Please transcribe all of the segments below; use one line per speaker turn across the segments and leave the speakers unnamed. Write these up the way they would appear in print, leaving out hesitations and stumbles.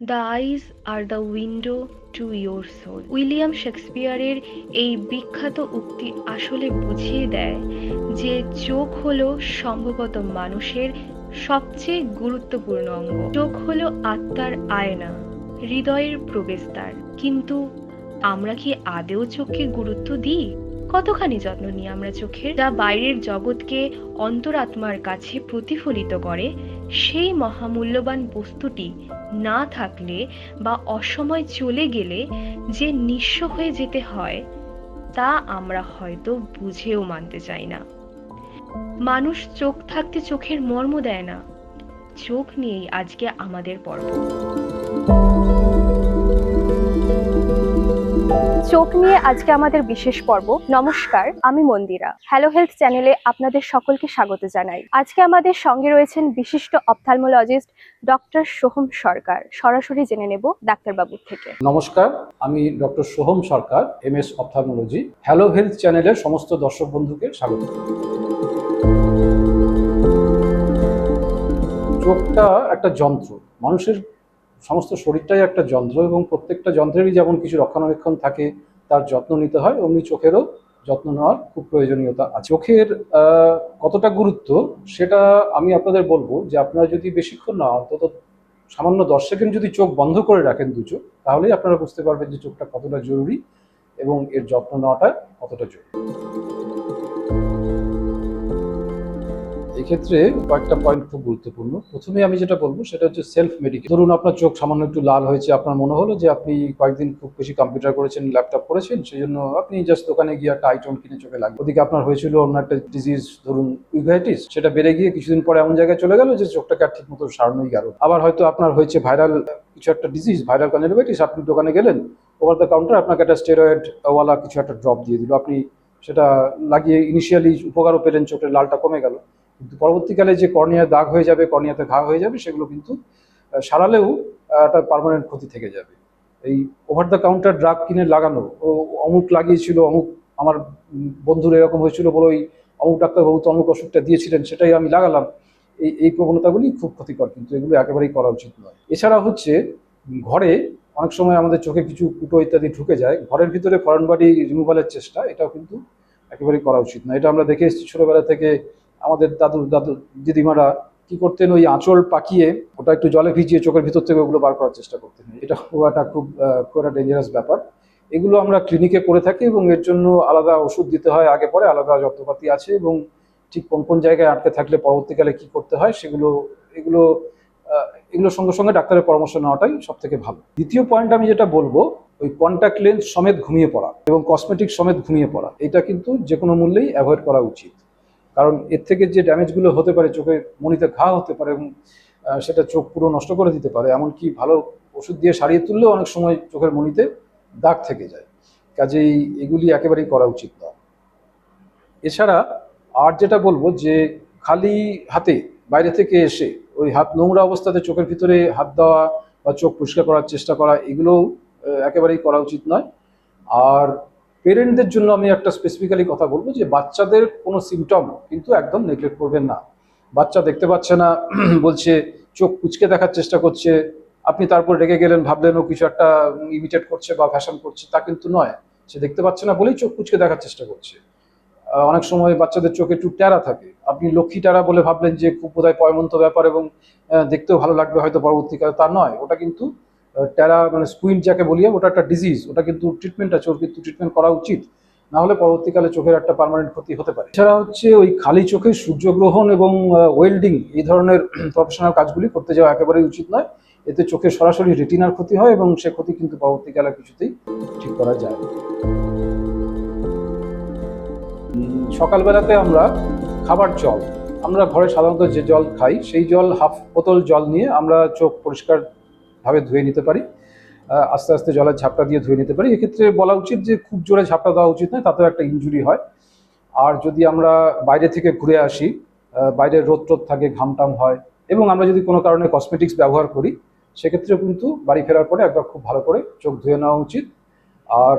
The eyes are the window to your soul. William শেক্সপিয়ারের এই বিখ্যাত উক্তি আসলে বুঝিয়ে দেয় যে চোখ হলো সম্ভবত মানুষের সবচেয়ে গুরুত্বপূর্ণ অঙ্গ। চোখ হলো আত্মার আয়না, হৃদয়ের প্রবেশদ্বার। কিন্তু আমরা কি আদৌ চোখকে গুরুত্ব দিই? কতখানি যত্ন নিই আমরা চোখের? যা বাইরের জগৎকে অন্তরাত্মার কাছে প্রতিফলিত করে, সেই মহামূল্যবান বস্তুটি না থাকলে বা অসময় চলে গেলে যে নিঃস্ব হয়ে যেতে হয়, তা আমরা হয়তো বুঝেও মানতে চাই না। মানুষ চোখ থাকতে চোখের মর্ম দেয় না। চোখ নিয়েই আজকে আমাদের পর্ব।
চোখ নিয়ে আজকে আমাদের বিশেষ পর্ব। নমস্কার, আমি মন্দিরা। হ্যালো হেলথ চ্যানেলে আপনাদের সকলকে স্বাগত জানাই। আজকে আমাদের সঙ্গে রয়েছেন বিশিষ্ট অপথ্যালমোলজিস্ট ডক্টর সোহম সরকার। সরাসরি জেনে নেব ডাক্তারবাবুর থেকে।
নমস্কার, আমি ডক্টর সোহম সরকার, এমএস অপথ্যালমোলজি। হ্যালো হেলথ চ্যানেলের সমস্ত দর্শক বন্ধুকে স্বাগত। চোখটা একটা যন্ত্র, মানুষের সমস্ত শরীরটাই একটা যন্ত্র এবং প্রত্যেকটা যন্ত্রেরই যেমন কিছু রক্ষণাবেক্ষণ থাকে, তার যত্ন নিতে হয়, অমনি চোখেরও যত্ন নেওয়ার খুব প্রয়োজনীয়তা আছে। চোখের কতটা গুরুত্ব সেটা আমি আপনাদের বলবো যে আপনারা যদি বেশিক্ষণ না, অন্তত সামান্য 10 সেকেন্ড যদি চোখ বন্ধ করে রাখেন দু চোখ, তাহলেই আপনারা বুঝতে পারবেন যে চোখটা কতটা জরুরি এবং এর যত্ন নেওয়াটা কতটা জরুরি। এক্ষেত্রে কয়েকটা পয়েন্ট খুব গুরুত্বপূর্ণ। প্রথমে আমি যেটা বলবো সেটা হচ্ছে সেলফ মেডিকেশন। ধরুন আপনার চোখ সামান্য একটু লাল হয়েছে, আপনার মনে হলো যে আপনি কয়েকদিন খুব বেশি কম্পিউটার করেছেন, ল্যাপটপ করেছেন, সেই জন্য আপনি জাস্ট দোকানে গিয়ে একটা আইটম কিনে চোখে লাগবে। ওদিকে আপনার হয়েছিল অন্য একটা ডিজিজ, ধরুন ইউভাইটিস, সেটা বেড়ে গিয়ে কিছুদিন পরে এমন জায়গায় চলে গেল যে চোখটাকে আর ঠিক মতো সারানোই গেল। আবার হয়তো আপনার হয়েছে ভাইরাল কিছু একটা ডিজিজ, ভাইরাল কনজাংটিভাইটিস, আপনি দোকানে গেলেন, ওভার দ্য কাউন্টার আপনাকে একটা স্টেরয়েড ওয়ালা কিছু একটা ড্রপ দিয়ে দিল, আপনি সেটা লাগিয়ে ইনিশিয়ালি উপকারও পেলেন, চোখের লালটা কমে গেল, কিন্তু পরবর্তীকালে যে কর্নিয়ায় দাগ হয়ে যাবে, কর্নিয়াতে ঘা হয়ে যাবে, সেগুলো কিন্তু সারালেও একটা পার্মানেন্ট ক্ষতি থেকে যাবে। এই ওভার দ্য কাউন্টার ড্রাগ কিনে লাগানো, ও অমুক লাগিয়েছিল, অমুক আমার বন্ধুর এরকম হয়েছিল বলে ওই অমুক ডাক্তারবাবু তো অমুক ওষুধটা দিয়েছিলেন, সেটাই আমি লাগালাম, এই প্রবণতাগুলি খুব ক্ষতিকর, কিন্তু এগুলো একেবারেই করা উচিত নয়। এছাড়া হচ্ছে ঘরে অনেক সময় আমাদের চোখে কিছু কুটো ইত্যাদি ঢুকে যায়, ঘরের ভিতরে ফরেন বডি রিমুভালের চেষ্টা, এটাও কিন্তু একেবারেই করা উচিত না। এটা আমরা দেখে এসেছি ছোটবেলা থেকে। আমাদের দাদু দিদিমারা কি করতেন, ওই আঁচল পাকিয়ে ওটা একটু জলে ভিজিয়ে চোখের ভিতর থেকে ওগুলো বার করার চেষ্টা করতেন। এটা খুব একটা ডেঞ্জারাস ব্যাপার। এগুলো আমরা ক্লিনিকে করে থাকি এবং এর জন্য আলাদা ওষুধ দিতে হয়, আগে পরে আলাদা যন্ত্রপাতি আছে, এবং ঠিক কোন কোন জায়গায় আটকে থাকলে পরবর্তীকালে কি করতে হয় সেগুলো এগুলো এগুলোর সঙ্গে সঙ্গে ডাক্তারের পরামর্শ নেওয়াটাই সব থেকে ভালো। দ্বিতীয় পয়েন্ট আমি যেটা বলবো, ওই কন্ট্যাক্ট লেন্স সমেত ঘুমিয়ে পড়া এবং কসমেটিক সমেত ঘুমিয়ে পড়া, এটা কিন্তু যে কোনো মূল্যেই অ্যাভয়েড করা উচিত। কারণ এর থেকে যে ড্যামেজগুলো হতে পারে, চোখের মণিতে ঘা হতে পারে এবং সেটা চোখ পুরো নষ্ট করে দিতে পারে, এমনকি ভালো ওষুধ দিয়ে সারিয়ে তুললেও অনেক সময় চোখের মণিতে দাগ থেকে যায়। কাজেই এগুলি একেবারেই করা উচিত নয়। এছাড়া আর যেটা বলবো যে খালি হাতে বাইরে থেকে এসে ওই হাত নোংরা অবস্থাতে চোখের ভিতরে হাত দেওয়া বা চোখ পরিষ্কার করার চেষ্টা করা, এগুলোও একেবারেই করা উচিত নয়। আর পেরেন্টদের জন্য আমি একটা স্পেসিফিক্যালি কথা বলবো যে বাচ্চাদের কোনো সিমটম কিন্তু একদম নেগলেক্ট করবেন না। বাচ্চা দেখতে পাচ্ছে না বলছে, চোখ কুচকে দেখার চেষ্টা করছে, আপনি তারপর রেগে গেলেন, ভাবলেন ও কিছু একটা ইমিটেট করছে বা ফ্যাশন করছে, তা কিন্তু নয়। সে দেখতে পাচ্ছে না বলেই চোখ কুচকে দেখার চেষ্টা করছে। অনেক সময় বাচ্চাদের চোখে একটু ট্যারা থাকে, আপনি লক্ষ্মী ট্যারা বলে ভাবলেন যে খুব বোধহয় পয়মন্ত ব্যাপার এবং দেখতেও ভালো লাগবে হয়তো পরবর্তীকালে, তা নয়। ওটা কিন্তু ট্যারা মানে স্কুইন্ট যাকে বলি, ওটা একটা ডিজিজ, ওটা কিন্তু ট্রিটমেন্ট আছে, ওর কিন্তু ট্রিটমেন্ট করা উচিত, না হলে পরবর্তীকালে চোখের একটা পার্মানেন্ট ক্ষতি হতে পারে। এছাড়া হচ্ছে ওই খালি চোখে সূর্যগ্রহণ এবং ওয়েল্ডিং এই ধরনের প্রফেশনাল কাজগুলি করতে যাওয়া একেবারেই উচিত নয়। এতে চোখে সরাসরি রেটিনার ক্ষতি হয় এবং সে ক্ষতি কিন্তু পরবর্তীকালে কিছুতেই ঠিক করা যায় না। সকালবেলাতে আমরা খাবার জল, আমরা ঘরে সাধারণত যে জল খাই সেই জল হাফ বোতল জল নিয়ে আমরা চোখ পরিষ্কারভাবে ধুয়ে নিতে পারি, আস্তে আস্তে জলের ঝাপটা দিয়ে ধুয়ে নিতে পারি। এক্ষেত্রে বলা উচিত যে খুব জোরে ঝাপটা দেওয়া উচিত নয়, তাতেও একটা ইনজুরি হয়। আর যদি আমরা বাইরে থেকে ঘুরে আসি, বাইরে রোদ টোদ থাকে, ঘাম টাম হয়, এবং আমরা যদি কোনো কারণে কসমেটিক্স ব্যবহার করি, সেক্ষেত্রেও কিন্তু বাড়ি ফেরার পরে একবার খুব ভালো করে চোখ ধুয়ে নেওয়া উচিত। আর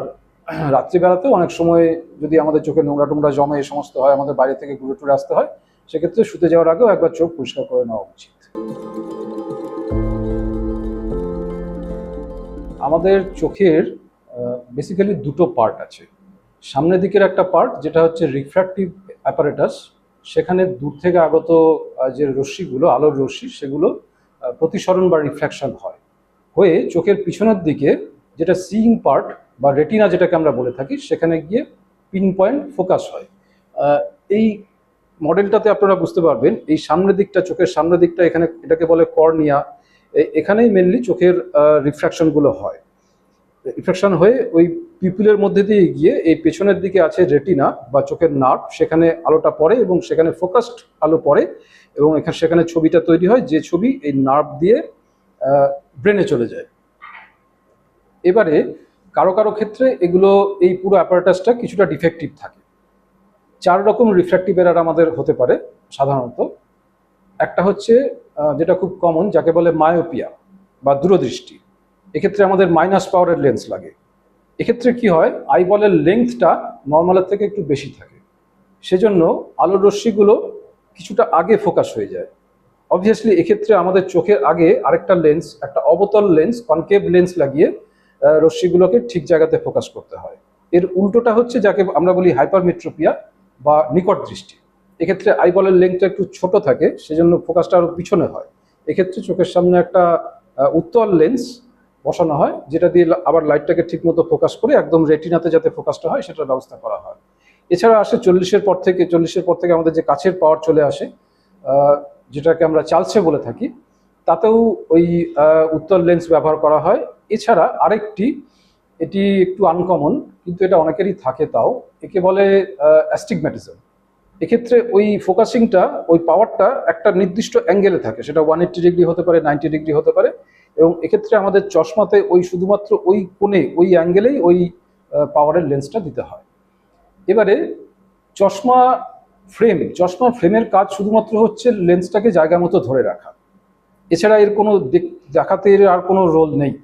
রাত্রিবেলাতেও অনেক সময় যদি আমাদের চোখে নোংরা টোংরা জমে, এই সমস্ত হয়, আমাদের বাইরে থেকে ঘুরে টুরে আসতে হয়, সেক্ষেত্রে শুতে যাওয়ার আগেও একবার চোখ পরিষ্কার করে নেওয়া উচিত। আমাদের চোখের বেসিক্যালি দুটো পার্ট আছে। সামনের দিকের একটা পার্ট যেটা হচ্ছে রিফ্র্যাক্টিভ অ্যাপারেটাস, সেখানে দূর থেকে আগত যে রশ্মিগুলো, আলোর রশ্মি, সেগুলো প্রতিসরণ বা রিফ্লেকশন হয়ে চোখের পিছনের দিকে যেটা সিইং পার্ট বা রেটিনা যেটাকে আমরা বলে থাকি, সেখানে গিয়ে পিন পয়েন্ট ফোকাস হয়। এই মডেলটাতে আপনারা বুঝতে পারবেন এই সামনের দিকটা, চোখের সামনের দিকটা, এখানে এটাকে বলে কর্নিয়া। এখানেই মেনলি চোখের রিফ্র্যাকশনগুলো হয়। রিফ্র্যাকশন হয়ে ওই পিপুলের মধ্যে দিয়ে গিয়ে এই পেছনের দিকে আছে রেটিনা বা চোখের নার্ভ, সেখানে আলোটা পড়ে এবং সেখানে ফোকাসড আলো পড়ে এবং সেখানে ছবিটা তৈরি হয়, যে ছবি এই নার্ভ দিয়ে ব্রেনে চলে যায়। এবারে কারো কারো ক্ষেত্রে এগুলো, এই পুরো অ্যাপারেটাসটা কিছুটা ডিফেক্টিভ থাকে। 4 রকম রিফ্র্যাক্টিভ এরার আমাদের হতে পারে সাধারণত। একটা হচ্ছে যেটা খুব কমন, যাকে বলে মায়োপিয়া বা দূরদৃষ্টি। এক্ষেত্রে আমাদের মাইনাস পাওয়ারের লেন্স লাগে। এক্ষেত্রে কি হয়, আইবলের লেন্থটা নর্মালের থেকে একটু বেশি থাকে, সেজন্য আলোর রশ্মিগুলো কিছুটা আগে ফোকাস হয়ে যায়। অবভিয়াসলি এক্ষেত্রে আমাদের চোখের আগে আরেকটা লেন্স, একটা অবতল লেন্স, কনকেভ লেন্স লাগিয়ে রশ্মিগুলোকে ঠিক জায়গাতে ফোকাস করতে হয়। এর উল্টোটা হচ্ছে যাকে আমরা বলি হাইপারমেট্রোপিয়া বা নিকট দৃষ্টি। এক্ষেত্রে আইবলের লেন্থটা একটু ছোট থাকে, সেজন্য ফোকাসটা আরো পিছনে হয়। এক্ষেত্রে চোখের সামনে একটা উত্তল লেন্স বসানো হয়, যেটা দিয়ে আবার লাইটটাকে ঠিকমতো ফোকাস করে একদম রেটিনাতে যাতে ফোকাসটা হয় সেটার ব্যবস্থা করা হয়। এছাড়া আসে 40-এর পর থেকে আমাদের যে কাছের পাওয়ার চলে আসে, যেটাকে আমরা চালসে বলে থাকি, তাতেও ওই উত্তল লেন্স ব্যবহার করা হয়। এছাড়া আরেকটি, এটি একটু আনকমন কিন্তু এটা অনেকেরই থাকে, তাও একে বলে অ্যাস্টিগম্যাটিজম। এক্ষেত্রে ওই ফোকাসিংটা, ওই পাওয়ারটা একটা নির্দিষ্ট অ্যাঙ্গেলে থাকে, সেটা 180 ডিগ্রি হতে পারে, 90 ডিগ্রি হতে পারে, এবং এক্ষেত্রে আমাদের চশমাতে ওই শুধুমাত্র ওই কোণে, ওই অ্যাঙ্গেলেই ওই পাওয়ারের লেন্সটা দিতে হয়। এবারে চশমা ফ্রেমের কাজ শুধুমাত্র হচ্ছে লেন্সটাকে জায়গা মতো ধরে রাখা, এছাড়া এর কোনো দেখাতে এর আর কোনো রোল নেই।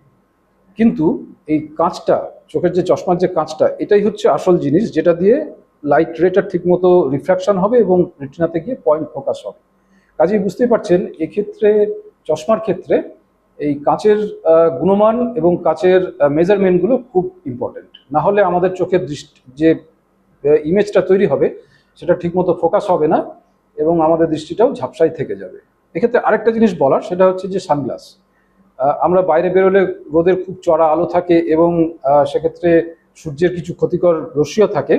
কিন্তু এই কাঁচটা, চোখের যে চশমার যে কাঁচটা, এটাই হচ্ছে আসল জিনিস, যেটা দিয়ে লাইট রেটা ঠিকমতো রিফ্র্যাকশন হবে এবং রেটিনাতে গিয়ে পয়েন্ট ফোকাস হবে। কাজেই বুঝতেই পারছেন এক্ষেত্রে, চশমার ক্ষেত্রে এই কাঁচের গুণমান এবং কাঁচের মেজারমেন্টগুলো খুব ইম্পর্টেন্ট। না হলে আমাদের চোখের দৃষ্টি, যে ইমেজটা তৈরি হবে, সেটা ঠিকমতো ফোকাস হবে না এবং আমাদের দৃষ্টিটাও ঝাপসাই থেকে যাবে। এক্ষেত্রে আরেকটা জিনিস বলার, সেটা হচ্ছে যে সানগ্লাস। আমরা বাইরে বেরোলে রোদের খুব চড়া আলো থাকে এবং সেক্ষেত্রে সূর্যের কিছু ক্ষতিকর রশ্মিও থাকে,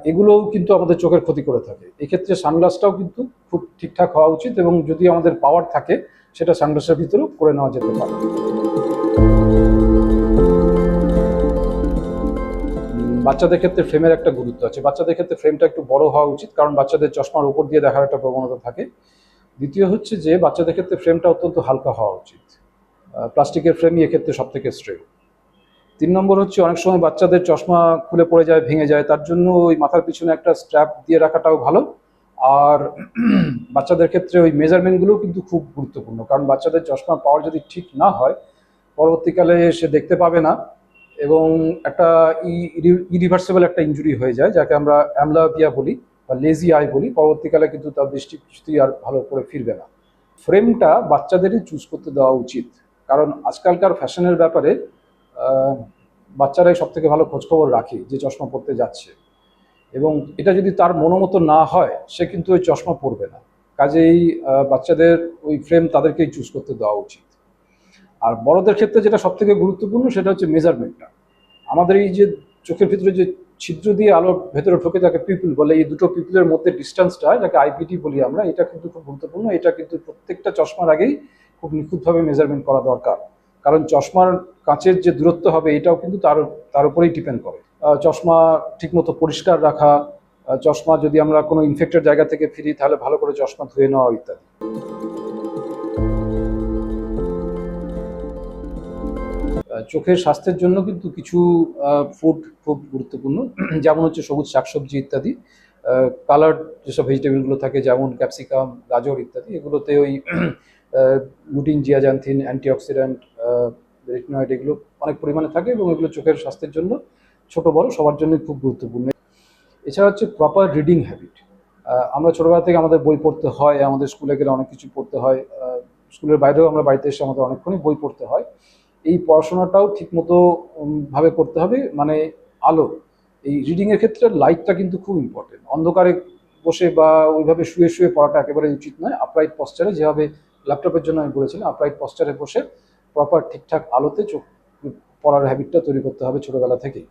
এগুলোও কিন্তু আমাদের চোখের ক্ষতি করে থাকে। এক্ষেত্রে সানগ্লাসটাও কিন্তু খুব ঠিকঠাক হওয়া উচিত, এবং যদি আমাদের পাওয়ার থাকে সেটা সানগ্লাসের ভিতরেও করে নেওয়া যেতে পারে। বাচ্চাদের ক্ষেত্রে ফ্রেমের একটা গুরুত্ব আছে। বাচ্চাদের ক্ষেত্রে ফ্রেমটা একটু বড় হওয়া উচিত, কারণ বাচ্চাদের চশমার উপর দিয়ে দেখার একটা প্রবণতা থাকে। দ্বিতীয় হচ্ছে যে বাচ্চাদের ক্ষেত্রে ফ্রেমটা অত্যন্ত হালকা হওয়া উচিত। প্লাস্টিকের ফ্রেমই এক্ষেত্রে সব থেকে শ্রেয়। 3 নম্বর হচ্ছে, অনেক সময় বাচ্চাদের চশমা খুলে পড়ে যায়, ভেঙে যায়, তার জন্য ওই মাথার পিছনে একটা স্ট্র্যাপ দিয়ে রাখাটাও ভালো। আর বাচ্চাদের ক্ষেত্রে ওই মেজারমেন্টগুলোও কিন্তু খুব গুরুত্বপূর্ণ, কারণ বাচ্চাদের চশমার পাওয়ার যদি ঠিক না হয়, পরবর্তীকালে সে দেখতে পাবে না এবং একটা ইরিভার্সিবল একটা ইনজুরি হয়ে যায়, যাকে আমরা অ্যামব্লিওপিয়া বলি বা লেজি আই বলি। পরবর্তীকালে কিন্তু তার দৃষ্টি কিছুতেই আর ভালো করে ফিরবে না। ফ্রেমটা বাচ্চাদেরই চুজ করতে দেওয়া উচিত, কারণ আজকালকার ফ্যাশনের ব্যাপারে বাচ্চারাই সব থেকে ভালো খোঁজখবর রাখে যে চশমা পরতে যাচ্ছে, এবং এটা যদি তার মনোমতো না হয়, সে কিন্তু ওই চশমা পরবে না। কাজেই বাচ্চাদের ওই ফ্রেম তাদেরকেই চুজ করতে দেওয়া উচিত। আর বড়দের ক্ষেত্রে যেটা সব থেকে গুরুত্বপূর্ণ, সেটা হচ্ছে মেজারমেন্টটা। আমাদের এই যে চোখের ভিতরে যে ছিদ্র দিয়ে আলো ভেতরে ঢোকে, যাকে পিপল বলে, এই দুটো পিপলের মধ্যে ডিস্টেন্সটা, যাকে আইপিটি বলি আমরা, এটা কিন্তু খুব গুরুত্বপূর্ণ। এটা কিন্তু প্রত্যেকটা চশমার আগেই খুব নিখুঁতভাবে মেজারমেন্ট করা দরকার, কারণ চশমার কাঁচের যে দূরত্ব হবে, এটাও কিন্তু তার উপরেই ডিপেন্ড করে। চশমা ঠিকমতো পরিষ্কার রাখা, চশমা যদি আমরা কোনো ইনফেক্টেড জায়গা থেকে ফিরি, তাহলে ভালো করে চশমা ধুয়ে নেওয়া ইত্যাদি। চোখের স্বাস্থ্যের জন্য কিন্তু কিছু ফুড খুব গুরুত্বপূর্ণ, যেমন হচ্ছে সবুজ শাকসবজি ইত্যাদি। কালার্ড যেসব ভেজিটেবলগুলো থাকে, যেমন ক্যাপসিকাম, গাজর ইত্যাদি, এগুলোতে ওই লুটিন, জিয়াজান্থিন, অ্যান্টিঅক্সিডেন্ট, রেটিনয়েড, এগুলো অনেক পরিমাণে থাকে এবং এগুলো চোখের স্বাস্থ্যের জন্য ছোট বড় সবার জন্যই খুব গুরুত্বপূর্ণ। এছাড়া হচ্ছে প্রপার রিডিং হ্যাবিট। আমরা ছোটোবেলা থেকে আমাদের বই পড়তে হয়, আমাদের স্কুলে গেলে অনেক কিছু পড়তে হয়, স্কুলের বাইরেও আমরা বাড়িতে এসে আমাদের অনেকক্ষণই বই পড়তে হয়। এই পড়াশোনাটাও ঠিকমতো ভাবে করতে হবে। মানে আলো, এই রিডিংয়ের ক্ষেত্রে লাইটটা কিন্তু খুব ইম্পর্টেন্ট। অন্ধকারে বসে বা ওইভাবে শুয়ে শুয়ে পড়াটা একেবারে উচিত নয়। আপরাইট পশ্চারে, যেভাবে ল্যাপটপের জন্য আমি বলেছিলাম, আপরাইট পশ্চারে বসে প্রপার ঠিকঠাক আলোতে চোখ পড়ার হ্যাবিটটা তৈরি করতে হবে ছোটোবেলা থেকেই।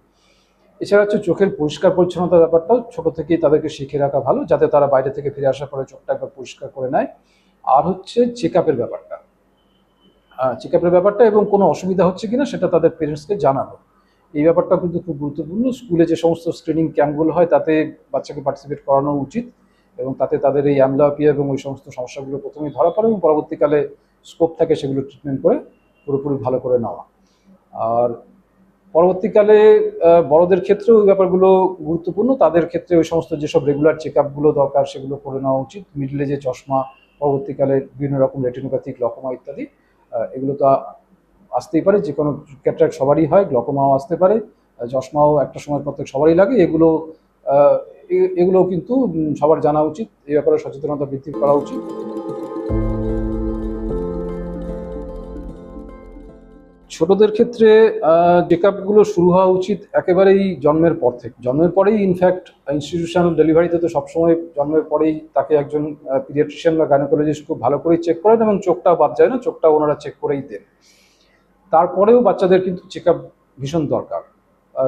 এছাড়া হচ্ছে চোখের পরিষ্কার পরিচ্ছন্নতার ব্যাপারটাও ছোটো থেকেই তাদেরকে শিখে রাখা ভালো, যাতে তারা বাইরে থেকে ফিরে আসার পরে চোখটা একবার পরিষ্কার করে নেয়। আর হচ্ছে চেক আপের ব্যাপারটা, এবং কোনো অসুবিধা হচ্ছে কিনা সেটা তাদের পেরেন্টসকে জানানো, এই ব্যাপারটা কিন্তু খুব গুরুত্বপূর্ণ। স্কুলে যে সমস্ত স্ক্রিনিং ক্যাম্পগুলো হয় তাতে বাচ্চাকে পার্টিসিপেট করানো উচিত, এবং তাতে তাদের এই অ্যামব্লিওপিয়া এবং ওই সমস্ত সমস্যাগুলো প্রথমেই ধরা পড়ে এবং পরবর্তীকালে স্কোপ থাকে সেগুলো ট্রিটমেন্ট করে পুরোপুরি ভালো করে নেওয়া। আর পরবর্তীকালে বড়দের ক্ষেত্রেও ওই ব্যাপারগুলো গুরুত্বপূর্ণ, তাদের ক্ষেত্রে ওই সমস্ত যেসব রেগুলার চেক আপগুলো দরকার সেগুলো করে নেওয়া উচিত। মিডল এজে চশমা, পরবর্তীকালে বিভিন্ন রকম রেটিনোপ্যাথি, গ্লকোমা ইত্যাদি, এগুলো তো আসতেই পারে। যে কোনো ক্যাটারাক্ট সবারই হয়, গ্লকোমাও আসতে পারে, চশমাও একটা সময় প্রত্যেক সবারই লাগে। এগুলো কিন্তু সবার জানা উচিত, এই ব্যাপারে সচেতনতা বৃদ্ধি করা উচিত। ছোটদের ক্ষেত্রে চেকআপগুলো শুরু হওয়া উচিত একেবারেই জন্মের পর থেকে। জন্মের পরেই ইনফ্যাক্ট ইনস্টিটিউশনাল ডেলিভারিতে তো সবসময় জন্মের পরেই তাকে একজন পিডিয়াট্রিশিয়ান বা গাইনোকোলজিস্ট খুব ভালো করেই চেক করেন, এবং চোখটাও বাদ যায় না, চোখটাও ওনারা চেক করেই দেন। তারপরেও বাচ্চাদের কিন্তু চেকআপ ভীষণ দরকার,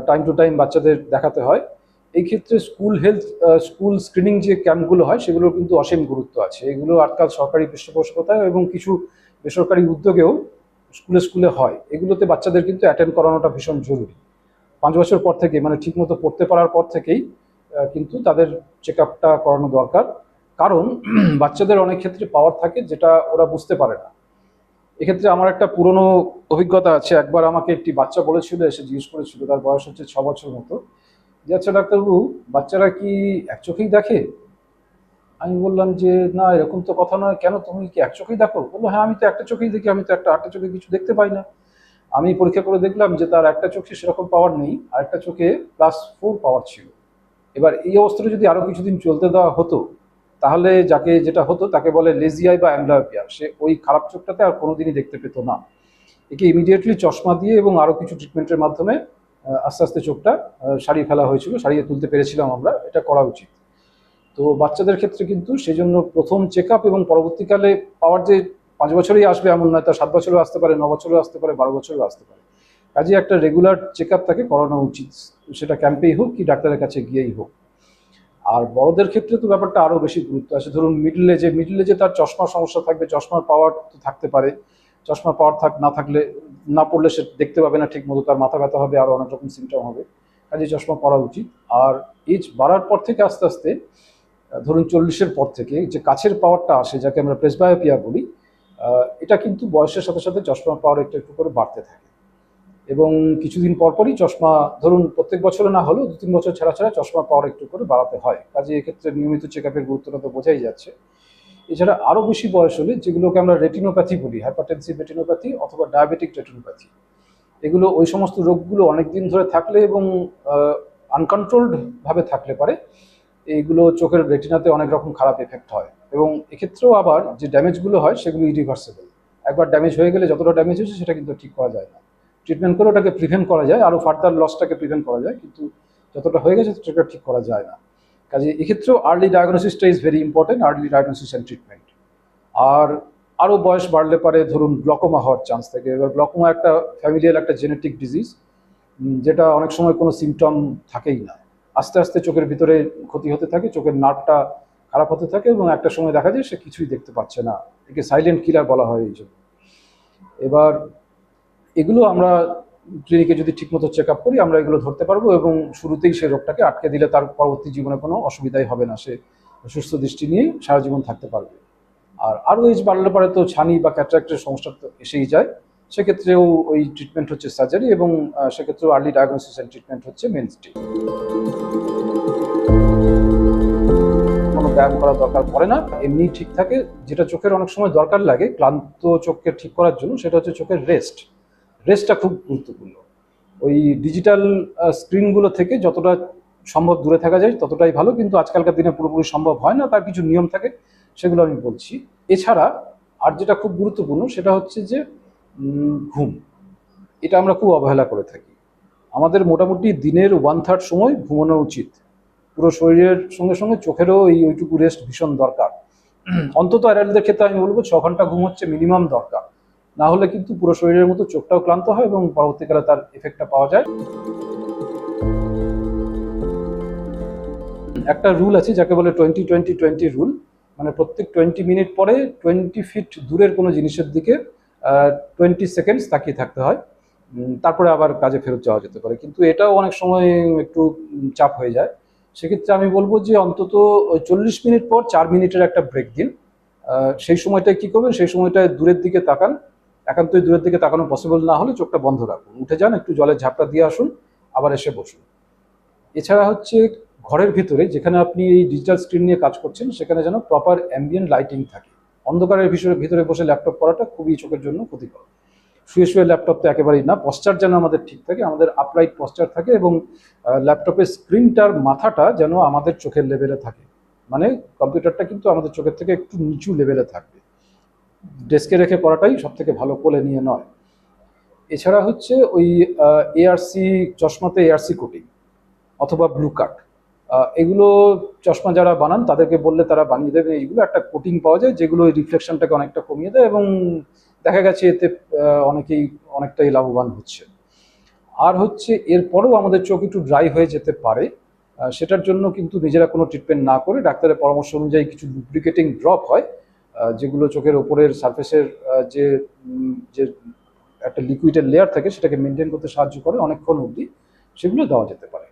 টাইম টু টাইম বাচ্চাদের দেখাতে হয়। এই ক্ষেত্রে স্কুল স্ক্রিনিং যে ক্যাম্পগুলো হয় সেগুলোর কিন্তু অসীম গুরুত্ব আছে। এগুলো আজকাল সরকারি পৃষ্ঠপোষকতায় এবং কিছু বেসরকারি উদ্যোগেও স্কুলে স্কুলে হয়। এগুলোতে বাচ্চাদের কিন্তু অ্যাটেন্ড করানোটা ভীষণ জরুরি। 5 বছর পর থেকে, মানে ঠিকমতো পড়তে পারার পর থেকেই কিন্তু তাদের চেক আপটা করানো দরকার। কারণ বাচ্চাদের অনেক ক্ষেত্রে পাওয়ার থাকে যেটা ওরা বুঝতে পারে না। এক্ষেত্রে আমার একটা পুরনো অভিজ্ঞতা আছে। একবার আমাকে একটি বাচ্চা বলেছিল, এসে জিজ্ঞেস করেছিল, তার বয়স হচ্ছে 6 বছর মতো, যে আচ্ছা ডাক্তারবাবু, বাচ্চারা কি এক চোখেই দেখে? আমি বললাম যে না, এরকম তো কথা নয়, কেন, তুমি কি এক চোখেই দেখো? বললো হ্যাঁ, আমি তো একটা চোখেই দেখি, আমি তো আরেকটা চোখে কিছু দেখতে পাই না। আমি পরীক্ষা করে দেখলাম যে তার একটা চোখে সেরকম পাওয়ার নেই, আরেকটা চোখে +4 পাওয়ার ছিল। এবার এই অবস্থাটা যদি আরো কিছুদিন চলতে দেওয়া হতো, তাহলে যেটা হতো তাকে বলে লেজি আই বা অ্যামব্লিওপিয়া, সে ওই খারাপ চোখটাতে আর কোনোদিনই দেখতে পেত না। একে ইমিডিয়েটলি চশমা দিয়ে এবং আরো কিছু ট্রিটমেন্টের মাধ্যমে আস্তে আস্তে চোখটা সারিয়ে ফেলা হয়েছিল, সারিয়ে তুলতে পেরেছিলাম আমরা। এটা করা উচিত। তো বাচ্চাদের ক্ষেত্রে কিন্তু সেই জন্য প্রথম চেক আপ, এবং পরবর্তীকালে পাওয়ার যে 5 বছরেই আসবে এমন নয়, তা 7 বছরেও আসতে পারে, 9 বছরেও আসতে পারে, 12 বছরেও আসতে পারে। কাজে একটা রেগুলার চেক আপ তাকে করানো উচিত, সেটা ক্যাম্পেই হোক কি ডাক্তারের কাছে গিয়েই হোক। আর বড়দের ক্ষেত্রে তো ব্যাপারটা আরো বেশি গুরুত্ব আছে। ধরুন মিডল এজে তার চশমার সমস্যা থাকবে, চশমার পাওয়ার তো থাকতে পারে, চশমার পাওয়ার না থাকলে, না পড়লে সে দেখতে পাবে না ঠিক মতো, তার মাথা ব্যথা হবে, আরো অনেক রকম সিমটম হবে। কাজে চশমা পরা উচিত। আর এজ বাড়ার পর থেকে আস্তে আস্তে, ধরুন 40-এর পর থেকে যে কাছের পাওয়ারটা আসে, যাকে আমরা প্রেসবায়োপিয়া বলি, এটা কিন্তু বয়সের সাথে সাথে চশমার পাওয়ার একটু একটু করে বাড়তে থাকে, এবং কিছুদিন পরপরই চশমা, ধরুন প্রত্যেক বছরে না হলেও 2-3 বছর ছাড়া ছাড়া চশমার পাওয়ার একটু করে বাড়াতে হয়। কাজে এক্ষেত্রে নিয়মিত চেক আপের গুরুত্বটা তো বোঝাই যাচ্ছে। এছাড়া আরও বেশি বয়স হলে, যেগুলোকে আমরা রেটিনোপ্যাথি বলি, হাইপারটেনসিভ রেটিনোপ্যাথি অথবা ডায়াবেটিক রেটিনোপ্যাথি, এগুলো ওই সমস্ত রোগগুলো অনেক দিন ধরে থাকলে এবং আনকন্ট্রোলড ভাবে থাকলে পারে এইগুলো চোখের রেটিনাতে অনেক রকম খারাপ এফেক্ট হয়। এবং এক্ষেত্রেও আবার যে ড্যামেজগুলো হয় সেগুলো ইরিভার্সেবল। একবার ড্যামেজ হয়ে গেলে যতটা ড্যামেজ হয়েছে সেটা কিন্তু ঠিক করা যায় না। ট্রিটমেন্ট করে ওটাকে প্রিভেন্ট করা যায়, আরও ফার্দার লসটাকে প্রিভেন্ট করা যায়, কিন্তু যতটা হয়ে গেছে সেটা ঠিক করা যায় না। কাজে এক্ষেত্রেও আর্লি ডায়াগনোসিসটা is very important, early diagnosis and treatment. আর আরও বয়স বাড়লে পারে ধরুন গ্লকোমা হওয়ার চান্স থাকে। এবার গ্লকোমা একটা ফ্যামিলিয়াল একটা জেনেটিক ডিজিজ, যেটা অনেক সময় কোনো সিমটম থাকেই না, আস্তে আস্তে চোখের ভিতরে ক্ষতি হতে থাকে, চোখের নার্ভটা খারাপ হতে থাকে, এবং একটা সময় দেখা যায় সে কিছুই দেখতে পাচ্ছে না। একে সাইলেন্ট কিলার বলা হয় এই জন্য। এবার এগুলো আমরা ক্লিনিকে যদি ঠিকমতো চেক আপ করি, আমরা এগুলো ধরতে পারবো, এবং শুরুতেই সেই রোগটাকে আটকে দিলে তার পরবর্তী জীবনে কোনো অসুবিধাই হবে না, সে সুস্থ দৃষ্টি নিয়ে সারা জীবন থাকতে পারবে। আর আরও এজ বাড়লে পরে তো ছানি বা ক্যাটারাক্টের সমস্যা তো এসেই যায়, সেক্ষেত্রেও ওই ট্রিটমেন্ট হচ্ছে সার্জারি, এবং সেক্ষেত্রেও আর্লি ডায়াগনোসিস অ্যান্ড ট্রিটমেন্ট হচ্ছে মেনস্টে। কোনো ব্যায়াম করার দরকার পড়ে না, এমনি ঠিক থাকে। যেটা চোখের অনেক সময় দরকার লাগে ক্লান্ত চোখকে ঠিক করার জন্য, সেটা হচ্ছে চোখের রেস্টটা খুব গুরুত্বপূর্ণ। ওই ডিজিটাল স্ক্রিনগুলো থেকে যতটা সম্ভব দূরে থাকা যায় ততটাই ভালো, কিন্তু আজকালকার দিনে পুরোপুরি সম্ভব হয় না, তার কিছু নিয়ম থাকে, সেগুলো আমি বলছি। এছাড়া আর যেটা খুব গুরুত্বপূর্ণ সেটা হচ্ছে যে ঘুম। এটা আমরা খুব অবহেলা করে থাকি। আমাদের মোটামুটি দিনের 1/3 সময় ঘুমানো উচিত। পুরো শরীরের সঙ্গে সঙ্গে চোখেরও ওইটুকু রেস্ট ভীষণ দরকার। অন্তত অ্যাডাল্টদের ক্ষেত্রে আমি বলবো 6 ঘন্টা ঘুম হচ্ছে মিনিমাম দরকার। না হলে কিন্তু পুরো শরীরের মতো চোখটাও ক্লান্ত হয় এবং পরবর্তীকালে তার এফেক্টটা পাওয়া যায়। একটা রুল আছে যাকে বলে 20-20-20 রুল, মানে প্রত্যেক 20 মিনিট পরে 20 ফিট দূরের কোনো জিনিসের দিকে 20 সেকেন্ডস তাকিয়ে থাকতে হয়। তারপরে আবার কাজে ফেরত যাওয়া যেতে পারে, কিন্তু এটাও অনেক সময় একটু চাপ হয়ে যায়। সেক্ষেত্রে আমি বলবো যে অন্তত 40 মিনিট পর 4 মিনিটের একটা ব্রেক দিন। সেই সময়টায় কি করবেন, সেই সময়টায় দূরের দিকে তাকান। একান্তই দূরের দিকে তাকানো পসিবল না হলে চোখটা বন্ধ রাখুন, উঠে যান, একটু জলের ঝাপটা দিয়ে আসুন, আবার এসে বসুন। এছাড়া হচ্ছে ঘরের ভিতরে যেখানে আপনি এই ডিজিটাল স্ক্রিন নিয়ে কাজ করছেন সেখানে যেন প্রপার অ্যাম্বিয়েন্ট লাইটিং থাকে। অন্ধকারের ভিতরে বসে ল্যাপটপ করাটা খুবই চোখের জন্য ক্ষতিকর। শুয়ে শুয়ে ল্যাপটপ তো একেবারেই না। পশ্চার যেন আমাদের ঠিক থাকে, আমাদের আপরাইট পশ্চার থাকে, এবং ল্যাপটপের স্ক্রিনটার মাথাটা যেন আমাদের চোখের লেভেলে থাকে। মানে কম্পিউটারটা কিন্তু আমাদের চোখের থেকে একটু নিচু লেভেলে থাকবে। ডেস্কে রেখে পড়াটাই সব থেকে ভালো, কোলে নিয়ে নয়। এছাড়া হচ্ছে ওই এআরসি চশমাতে এআরসি কোটিং অথবা ব্লু কাট, এগুলো চশমা যারা বানান তাদেরকে বললে তারা বানিয়ে দেবে। এইগুলো একটা কোটিং পাওয়া যায় যেগুলো ওই রিফ্লেকশনটাকে অনেকটা কমিয়ে দেয়, এবং দেখা গেছে এতে অনেকটাই লাভবান হচ্ছে। আর হচ্ছে এরপরেও আমাদের চোখ একটু ড্রাই হয়ে যেতে পারে, সেটার জন্য কিন্তু নিজেরা কোনো ট্রিটমেন্ট না করে ডাক্তারের পরামর্শ অনুযায়ী কিছু লুব্রিকেটিং ড্রপ হয়, যেগুলো চোখের ওপরের সারফেসের যে যে একটা লিকুইডের লেয়ার থাকে সেটাকে মেনটেন করতে সাহায্য করে অনেকক্ষণ অবধি, সেগুলো দেওয়া যেতে পারে।